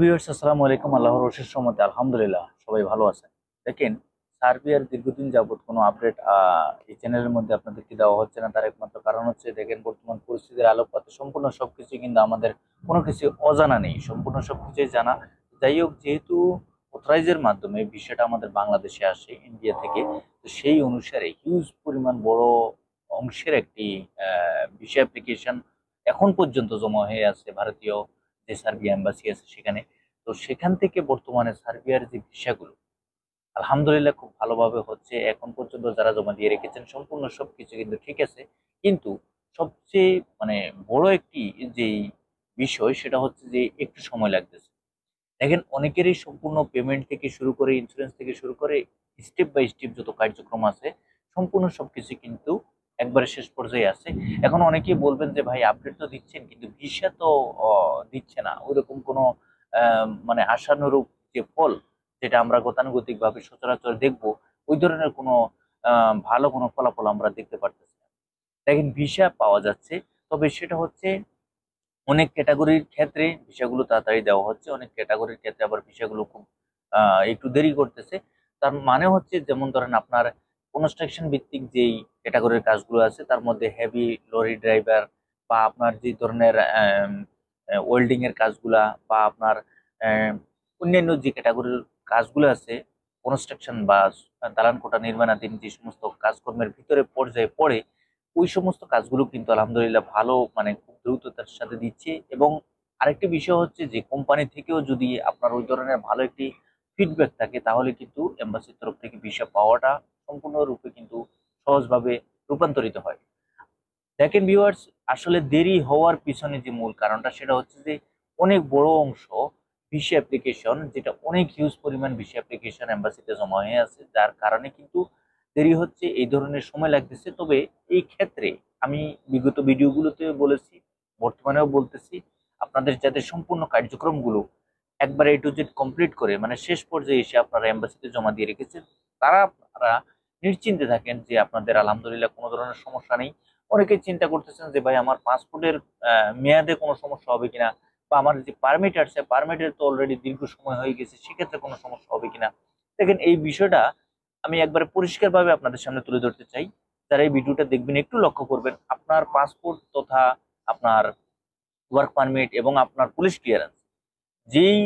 Viewers আসসালামু আলাইকুম। আল্লাহর অশেষ রহমতে আলহামদুলিল্লাহ সবাই ভালো আছে। দেখেন, সার্বিয়ার দীর্ঘদিন যাবত কোনো আপডেট এই চ্যানেলের মধ্যে আপনাদেরকে দেওয়া হচ্ছে না। তার একমাত্র কারণ হচ্ছে, দেখেন, বর্তমান পরিস্থিতির আলোকপাতে সম্পূর্ণ সবকিছু কিন্তু আমাদের কোনো কিছু অজানা নেই, সম্পূর্ণ সবকিছুই জানা। যাই হোক, যেহেতু অথরাইজের মাধ্যমে বিষয়টা আমাদের বাংলাদেশে আসে ইন্ডিয়া থেকে, তো সেই অনুসারে হিউজ পরিমাণ বড় অংশের একটি ভিসা অ্যাপ্লিকেশন এখন পর্যন্ত জমা হয়ে আছে ভারতীয় যে সার্বিয়া এম্বাসি আছে সেখানে। তো সেখান থেকে বর্তমানে সার্বিয়ার যে ভিসাগুলো আলহামদুলিল্লাহ খুব ভালোভাবে হচ্ছে। এখন পর্যন্ত যারা জমা দিয়ে রেখেছেন সম্পূর্ণ সবকিছু কিন্তু ঠিক আছে। কিন্তু সবচেয়ে মানে বড় একটি যেই বিষয় সেটা হচ্ছে যে একটু সময় লাগতেছে। দেখেন, অনেকেরই সম্পূর্ণ পেমেন্ট থেকে শুরু করে ইন্স্যুরেন্স থেকে শুরু করে স্টেপ বাই স্টেপ যত কার্যক্রম আছে সম্পূর্ণ সবকিছু কিন্তু একবারে শেষ পর্যায়ে আছে। এখন অনেকেই বলবেন যে ভাই, আপডেট তো দিচ্ছেন কিন্তু ভিসা তো দিচ্ছে না ওইরকম কোনো মানে আশানুরূপ যে ফল যেটা আমরা গতানুগতিক ভাবে সচরাচর দেখবো, ওই ধরনের কোনো ভালো কোনো ফলাফল আমরা দেখতে পারতেছি না। দেখেন, ভিসা পাওয়া যাচ্ছে, তবে সেটা হচ্ছে অনেক ক্যাটাগরির ক্ষেত্রে ভিসাগুলো তাড়াতাড়ি দেওয়া হচ্ছে, অনেক ক্যাটাগরির ক্ষেত্রে আবার ভিসাগুলো খুব একটু দেরি করতেছে। তার মানে হচ্ছে, যেমন ধরেন আপনার কনস্ট্রাকশন ভিত্তিক যেই ক্যাটাগরির কাজগুলো আছে তার মধ্যে হেভি লরি ড্রাইভার বা আপনার যে ধরনের ওয়েল্ডিং এর কাজগুলা বা আপনার আম, অন্যান্য যে ক্যাটাগরির কাজগুলো আছে, কনস্ট্রাকশন বা দালান কোঠা নির্মাণাধীন যে সমস্ত কাজকর্মের ভিতরে পর্যায়ে পড়ে, ওই সমস্ত কাজগুলো কিন্তু আলহামদুলিল্লাহ ভালো মানে খুব দ্রুততার সাথে দিচ্ছে। এবং আরেকটি বিষয় হচ্ছে যে কোম্পানি থেকেও যদি আপনার ওই ধরনের ভালো একটি ফিডব্যাক থাকে তাহলে কিন্তু এম্বাসির তরফ থেকে ভিসা পাওয়াটা সম্পূর্ণরূপে কিন্তু সহজভাবে রূপান্তরিত হয়। দেখেন ভিউয়ার্স, আসলে দেরি হওয়ার পিছনে যে মূল কারণটা সেটা হচ্ছে যে অনেক বড় অংশ ভিসা অ্যাপ্লিকেশন, যেটা অনেক হিউজ পরিমাণ ভিসা অ্যাপ্লিকেশন এম্বাসিতে জমা হয়ে আছে, যার কারণে কিন্তু দেরি হচ্ছে, এই ধরনের সময় লাগতেছে। তবে এই ক্ষেত্রে আমি বিগত ভিডিওগুলোতে বলেছি, বর্তমানেও বলতেছি, আপনাদের যাতে সম্পূর্ণ কার্যক্রমগুলো একবারে এ টু জেড কমপ্লিট করে মানে শেষ পর্যায়ে এসে আপনারা এম্বাসিতে জমা দিয়ে রেখেছেন, তারা আপনারা নিশ্চিন্তে থাকেন যে আপনাদের আলহামদুলিল্লাহ কোনো ধরনের সমস্যা নেই। অনেকেই চিন্তা করতেছেন যে ভাই, আমার পাসপোর্টের মেয়াদে কোনো সমস্যা হবে কিনা, বা আমার যে পারমিট আসছে পারমিটের তো অলরেডি দীর্ঘ সময় হয়ে গেছে, সেক্ষেত্রে কোনো সমস্যা হবে কিনা। দেখেন, এই বিষয়টা আমি একবারে পরিষ্কারভাবে আপনাদের সামনে তুলে ধরতে চাই। যারা এই ভিডিওটা দেখবেন একটু লক্ষ্য করবেন, আপনার পাসপোর্ট তথা আপনার ওয়ার্ক পারমিট এবং আপনার পুলিশ ক্লিয়ারেন্স যেই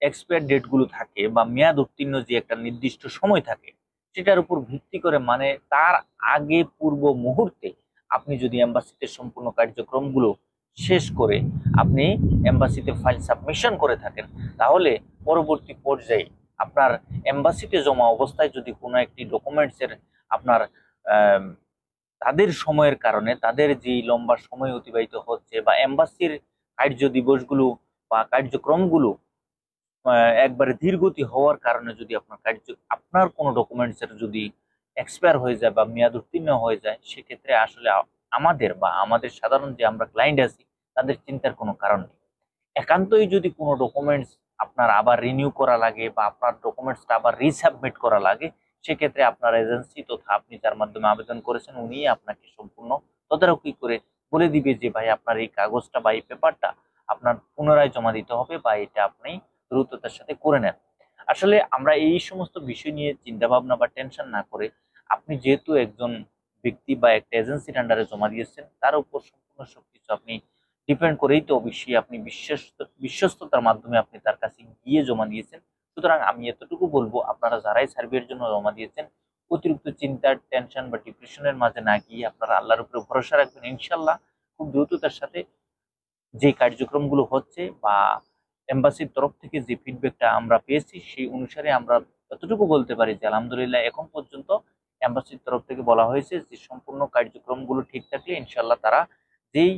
এক্সপায়ার ডেট গুলো থাকে বা মেয়াদ উত্তীর্ণ যে একটা নির্দিষ্ট সময় থাকে, সেটার উপর ভিত্তি করে মানে তার আগে পূর্ব মুহূর্তে আপনি যদি এম্বাসিতে সম্পূর্ণ কার্যক্রমগুলো শেষ করে আপনি এম্বাসিতে ফাইল সাবমিশন করে থাকেন, তাহলে পরবর্তী পর্যায়ে আপনার এম্বাসিতে জমা অবস্থায় যদি কোনো একটি ডকুমেন্টসের আপনার আহ, তাদের সময়ের কারণে তাদের যে লম্বা সময় অতিবাহিত হচ্ছে বা এম্বাসির কার্য দিবসগুলো বা কার্যক্রমগুলো একবারে ধীরগতি হওয়ার কারণে যদি আপনার আপনার কোনো ডকুমেন্টসের যদি এক্সপায়ার হয়ে যায় বা মেয়াদ উত্তীর্ণ হয়ে যায়, সেক্ষেত্রে আসলে আমাদের বা আমাদের সাধারণ যে আমরা ক্লায়েন্ট আছি তাদের চিন্তার কোনো কারণ নেই। একান্তই যদি কোনো ডকুমেন্টস আপনার আবার রিনিউ করা লাগে বা আপনার ডকুমেন্টসটা আবার রিসাবমিট করা লাগে, সেক্ষেত্রে আপনার এজেন্সি তথা আপনি যার মাধ্যমে আবেদন করেছেন উনি আপনাকে সম্পূর্ণ তদারকি করে বলে দিবে যে ভাই, আপনার এই কাগজটা বা এই পেপারটা আপনার পুনরায় জমা দিতে হবে বা এটা আপনি দ্রুততার সাথে করে নেন। আসলে আমরা এই সমস্ত বিষয় নিয়ে চিন্তা ভাবনা বা টেনশন না করে, আপনি যেহেতু একজন ব্যক্তি বা একটা এজেন্সির আন্ডারে জমা দিয়েছেন, তার উপর সম্পূর্ণ সবকিছু আপনি ডিপেন্ড করেই তো অবশ্যই আপনি বিশ্বস্ততার মাধ্যমে আপনি তার কাছে গিয়ে জমা দিয়েছেন। সুতরাং আমি এতটুকু বলবো, আপনারা যারাই সার্ভের জন্য জমা দিয়েছেন, অতিরিক্ত চিন্তার টেনশন বা ডিপ্রেশনের মাঝে না গিয়ে আপনারা আল্লাহর উপরে ভরসা রাখবেন। ইনশাল্লাহ খুব দ্রুততার সাথে যে কার্যক্রমগুলো হচ্ছে বা এম্বাসির তরফ থেকে যে ফিডব্যাকটা আমরা পেয়েছি সেই অনুসারে আমরা এতটুকু বলতে পারি যে আলহামদুলিল্লাহ এখন পর্যন্ত এম্বাসির তরফ থেকে বলা হয়েছে যে সম্পূর্ণ কার্যক্রমগুলো ঠিক থাকলে ইনশাল্লাহ তারা যেই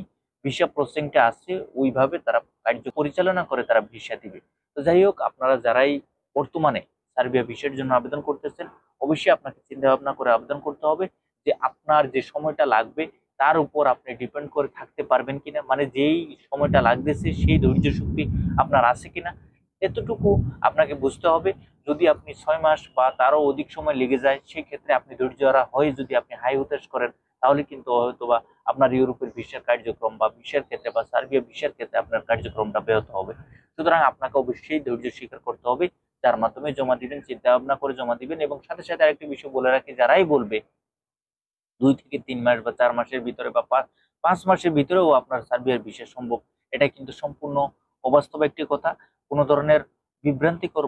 ভিসা প্রসেসিংটা আছে ওইভাবে তারা কার্য পরিচালনা করে তারা ভিসা দিবে। তো যাই হোক, আপনারা যারাই বর্তমানে সার্বিয়া ভিসার জন্য আবেদন করতেছেন, অবশ্যই আপনাকে চিন্তা ভাবনা করে আবেদন করতে হবে যে আপনার যে সময়টা লাগবে তার উপর আপনি ডিপেন্ড করে থাকতে পারবেন কিনা, মানে যেই সময়টা লাগতেছে সেই ধৈর্য শক্তি আপনার আছে কিনা, এতটুকু আপনাকে বুঝতে হবে। যদি আপনি 6 মাস বা তারও অধিক সময় লেগে যায়, সেক্ষেত্রে আপনি ধৈর্য হারা হয়ে যদি আপনি হাই হুতাশ করেন, তাহলে কিন্তু হয়তোবা আপনার ইউরোপের ভিসার কার্যক্রম বা ভিসার ক্ষেত্রে বা সার্বিয়া ভিসার ক্ষেত্রে আপনার কার্যক্রমটা ব্যাহত হবে। সুতরাং আপনাকে অবশ্যই ধৈর্য স্বীকার করতে হবে, যার মাধ্যমে জমা দিবেন চিন্তা ভাবনা করে জমা দিবেন। এবং সাথে সাথে আরেকটি বিষয় বলে রাখি, যারাই বলবে 2 থেকে 3 মাস বা 4 মাসের ভিতরে বা 5 মাসের ভিতরেও আপনার সার্বিয়ার ভিসা সম্ভব, এটা কিন্তু সম্পূর্ণ অবাস্তব একটি কথা। কোনো ধরনের বিভ্রান্তিকর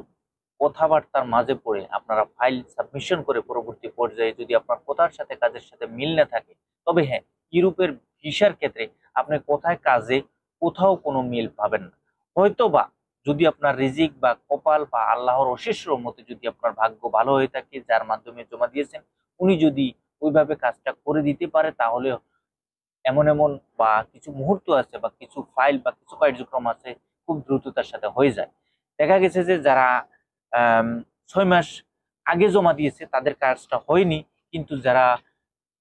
কথাবার্তার মাঝে পড়ে আপনারা ফাইল সাবমিশন করে পরবর্তী পর্যায়ে যদি আপনার কথার সাথে কাজের সাথে মিল না থাকে, তবে হ্যাঁ, ইউরোপের ভিসার ক্ষেত্রে আপনি কোথায় কাজে কোথাও কোনো মিল পাবেন না। হয়তো বা যদি আপনার রিজিক বা কপাল বা আল্লাহর অশেষ রহমতে যদি আপনার ভাগ্য ভালো হয়ে থাকে, যার মাধ্যমে জমা দিয়েছেন উনি যদি ওইভাবে কাজটা করে দিতে পারে, তাহলে এমন এমন বা কিছু মুহূর্ত আছে বা কিছু ফাইল বা কিছু কার্যক্রম আছে খুব দ্রুততার সাথে হয়ে যায়। দেখা গেছে যে যারা 6 মাস আগে জমা দিয়েছে তাদের কাজটা হয়নি, কিন্তু যারা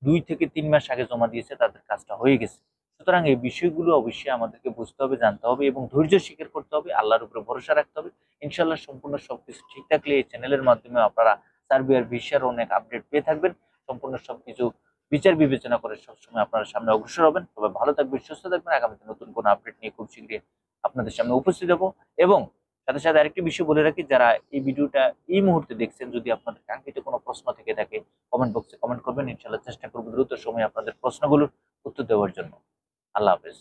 2 থেকে 3 মাস আগে জমা দিয়েছে তাদের কাজটা হয়ে গেছে। সুতরাং এই বিষয়গুলো অবশ্যই আমাদেরকে বুঝতে হবে, জানতে হবে এবং ধৈর্য স্বীকার করতে হবে, আল্লাহর উপরে ভরসা রাখতে হবে। ইনশাল্লাহ সম্পূর্ণ সবকিছু ঠিক থাকলে এই চ্যানেলের মাধ্যমে আপনারা সার্বিয়ার ভিসার অনেক আপডেট পেয়ে থাকবেন। সম্পূর্ণ সবকিছু বিচার বিবেচনা করে সবসময় আপনারা সামনে অগ্রসর হবেন। তবে ভালো থাকবেন, সুস্থ থাকবেন। আগামীতে নতুন কোনো আপডেট নিয়ে খুব শীঘ্রই আপনাদের সামনে উপস্থিত হবো। এবং সাথে সাথে আরেকটি বিষয় বলে রাখি, যারা এই ভিডিওটা এই মুহূর্তে দেখছেন, যদি আপনাদের কাঙ্ক্ষিত কোনো প্রশ্ন থেকে থাকে কমেন্ট বক্সে কমেন্ট করবেন। ইনশাল্লাহ চেষ্টা করবো দ্রুত সময়ে আপনাদের প্রশ্নগুলোর উত্তর দেওয়ার জন্য। আল্লাহ হাফেজ।